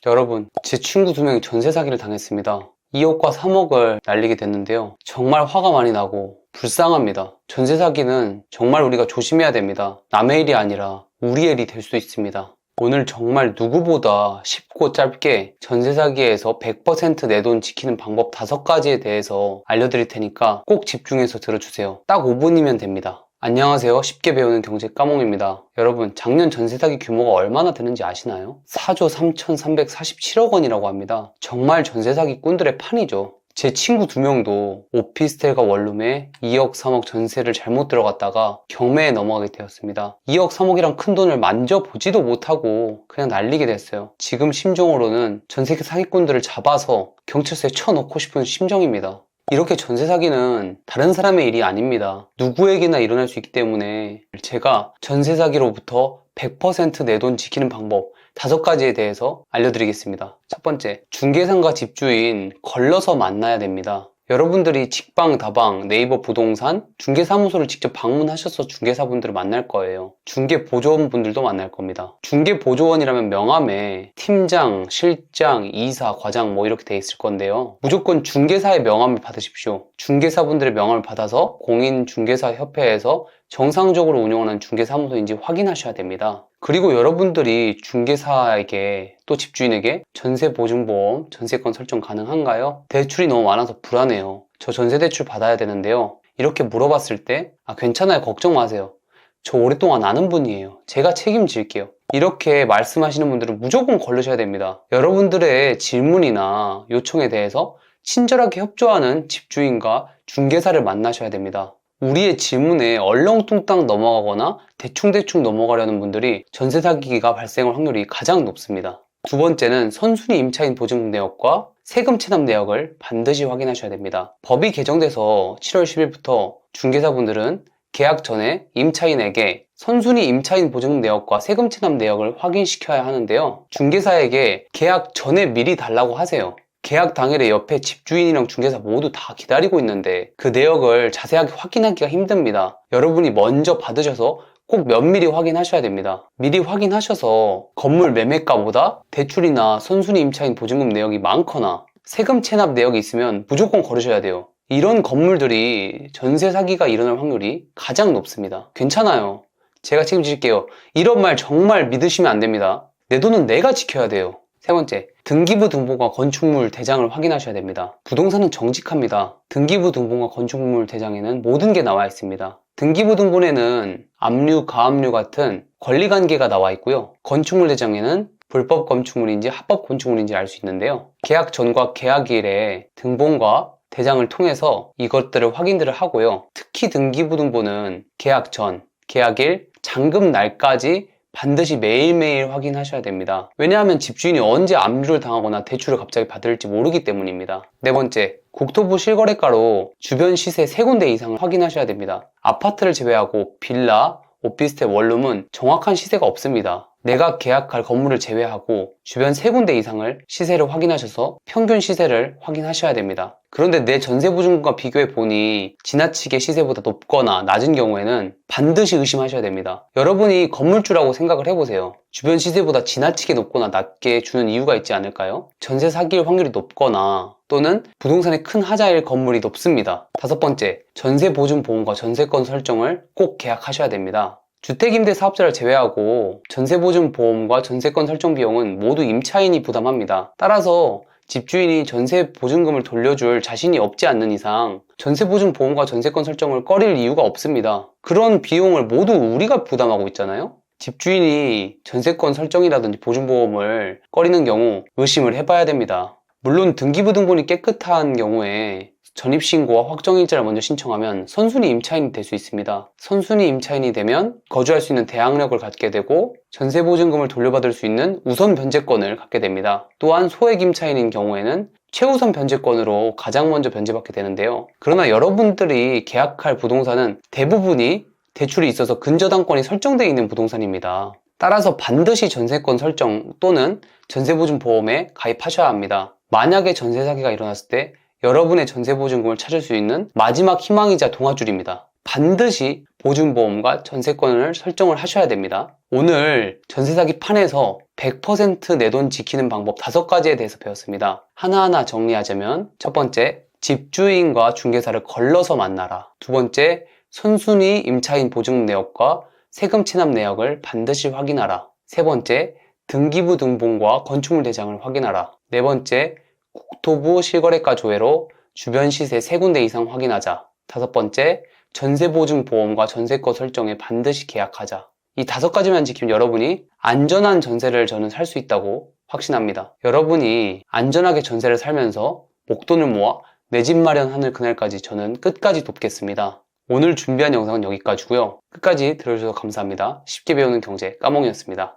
여러분, 제 친구 2명이 전세 사기를 당했습니다. 2억과 3억을 날리게 됐는데요. 정말 화가 많이 나고 불쌍합니다. 전세 사기는 정말 우리가 조심해야 됩니다. 남의 일이 아니라 우리의 일이 될 수 있습니다. 오늘 정말 누구보다 쉽고 짧게 전세 사기에서 100% 내 돈 지키는 방법 5가지에 대해서 알려드릴 테니까 꼭 집중해서 들어주세요. 딱 5분이면 됩니다. 안녕하세요. 쉽게 배우는 경제 까몽입니다. 여러분, 작년 전세 사기 규모가 얼마나 되는지 아시나요? 4조 3,347억 원이라고 합니다. 정말 전세 사기꾼들의 판이죠. 제 친구 2명도 오피스텔과 원룸에 2억, 3억 전세를 잘못 들어갔다가 경매에 넘어가게 되었습니다. 2억, 3억이란 큰 돈을 만져보지도 못하고 그냥 날리게 됐어요. 지금 심정으로는 전세 사기꾼들을 잡아서 경찰서에 쳐넣고 싶은 심정입니다. 이렇게 전세 사기는 다른 사람의 일이 아닙니다. 누구에게나 일어날 수 있기 때문에 제가 전세 사기로부터 100% 내 돈 지키는 방법 5가지에 대해서 알려드리겠습니다. 첫 번째, 중개사과 집주인 걸러서 만나야 됩니다. 여러분들이 직방, 다방, 네이버 부동산, 중개사무소를 직접 방문하셔서 중개사분들을 만날 거예요. 중개보조원분들도 만날 겁니다. 중개보조원이라면 명함에 팀장, 실장, 이사, 과장 이렇게 돼 있을 건데요. 무조건 중개사의 명함을 받으십시오. 중개사분들의 명함을 받아서 공인중개사협회에서 정상적으로 운영하는 중개사무소인지 확인하셔야 됩니다. 그리고 여러분들이 중개사에게 또 집주인에게 전세보증보험, 전세권 설정 가능한가요? 대출이 너무 많아서 불안해요. 저 전세대출 받아야 되는데요. 이렇게 물어봤을 때 괜찮아요. 걱정 마세요. 저 오랫동안 아는 분이에요. 제가 책임질게요. 이렇게 말씀하시는 분들은 무조건 걸르셔야 됩니다. 여러분들의 질문이나 요청에 대해서 친절하게 협조하는 집주인과 중개사를 만나셔야 됩니다. 우리의 질문에 얼렁뚱땅 넘어가거나 대충대충 넘어가려는 분들이 전세 사기가 발생할 확률이 가장 높습니다. 두 번째는 선순위 임차인 보증금 내역과 세금 체납 내역을 반드시 확인하셔야 됩니다. 법이 개정돼서 7월 10일부터 중개사분들은 계약 전에 임차인에게 선순위 임차인 보증금 내역과 세금 체납 내역을 확인시켜야 하는데요. 중개사에게 계약 전에 미리 달라고 하세요. 계약 당일에 옆에 집주인이랑 중개사 모두 다 기다리고 있는데 그 내역을 자세하게 확인하기가 힘듭니다. 여러분이 먼저 받으셔서 꼭 면밀히 확인하셔야 됩니다. 미리 확인하셔서 건물 매매가보다 대출이나 선순위 임차인 보증금 내역이 많거나 세금 체납 내역이 있으면 무조건 걸으셔야 돼요. 이런 건물들이 전세 사기가 일어날 확률이 가장 높습니다. 괜찮아요. 제가 책임질게요. 이런 말 정말 믿으시면 안 됩니다. 내 돈은 내가 지켜야 돼요. 세 번째, 등기부 등본과 건축물 대장을 확인하셔야 됩니다. 부동산은 정직합니다. 등기부 등본과 건축물 대장에는 모든 게 나와 있습니다. 등기부 등본에는 압류, 가압류 같은 권리관계가 나와 있고요. 건축물 대장에는 불법 건축물인지 합법 건축물인지 알 수 있는데요. 계약 전과 계약일에 등본과 대장을 통해서 이것들을 확인들을 하고요. 특히 등기부 등본은 계약 전, 계약일, 잔금 날까지 반드시 매일매일 확인하셔야 됩니다. 왜냐하면 집주인이 언제 압류를 당하거나 대출을 갑자기 받을지 모르기 때문입니다. 네 번째, 국토부 실거래가로 주변 시세 3군데 이상을 확인하셔야 됩니다. 아파트를 제외하고 빌라, 오피스텔, 원룸은 정확한 시세가 없습니다. 내가 계약할 건물을 제외하고 주변 3군데 이상을 시세를 확인하셔서 평균 시세를 확인하셔야 됩니다. 그런데 내 전세보증금과 비교해 보니 지나치게 시세보다 높거나 낮은 경우에는 반드시 의심하셔야 됩니다. 여러분이 건물주라고 생각을 해보세요. 주변 시세보다 지나치게 높거나 낮게 주는 이유가 있지 않을까요? 전세 사기일 확률이 높거나 또는 부동산의 큰 하자일 건물이 높습니다. 5번째, 전세보증보험과 전세권 설정을 꼭 계약하셔야 됩니다. 주택임대사업자를 제외하고 전세보증보험과 전세권 설정 비용은 모두 임차인이 부담합니다. 따라서 집주인이 전세보증금을 돌려줄 자신이 없지 않는 이상 전세보증보험과 전세권 설정을 꺼릴 이유가 없습니다. 그런 비용을 모두 우리가 부담하고 있잖아요. 집주인이 전세권 설정이라든지 보증보험을 꺼리는 경우 의심을 해봐야 됩니다. 물론 등기부 등본이 깨끗한 경우에 전입신고와 확정일자를 먼저 신청하면 선순위 임차인이 될 수 있습니다. 선순위 임차인이 되면 거주할 수 있는 대항력을 갖게 되고 전세보증금을 돌려받을 수 있는 우선 변제권을 갖게 됩니다. 또한 소액 임차인인 경우에는 최우선 변제권으로 가장 먼저 변제받게 되는데요. 그러나 여러분들이 계약할 부동산은 대부분이 대출이 있어서 근저당권이 설정되어 있는 부동산입니다. 따라서 반드시 전세권 설정 또는 전세보증보험에 가입하셔야 합니다. 만약에 전세 사기가 일어났을 때 여러분의 전세보증금을 찾을 수 있는 마지막 희망이자 동아줄입니다. 반드시 보증보험과 전세권을 설정을 하셔야 됩니다. 오늘 전세사기 판에서 100% 내 돈 지키는 방법 5가지에 대해서 배웠습니다. 하나하나 정리하자면, 첫 번째, 집주인과 중개사를 걸러서 만나라. 두 번째, 선순위 임차인 보증 내역과 세금 체납 내역을 반드시 확인하라. 세 번째, 등기부 등본과 건축물 대장을 확인하라. 네 번째, 국토부 실거래가 조회로 주변 시세 3군데 이상 확인하자. 다섯 번째, 전세보증보험과 전세권 설정에 반드시 계약하자. 이 5가지만 지키면 여러분이 안전한 전세를 저는 살 수 있다고 확신합니다. 여러분이 안전하게 전세를 살면서 목돈을 모아 내 집 마련하는 그날까지 저는 끝까지 돕겠습니다. 오늘 준비한 영상은 여기까지고요. 끝까지 들어주셔서 감사합니다. 쉽게 배우는 경제 까몽이었습니다.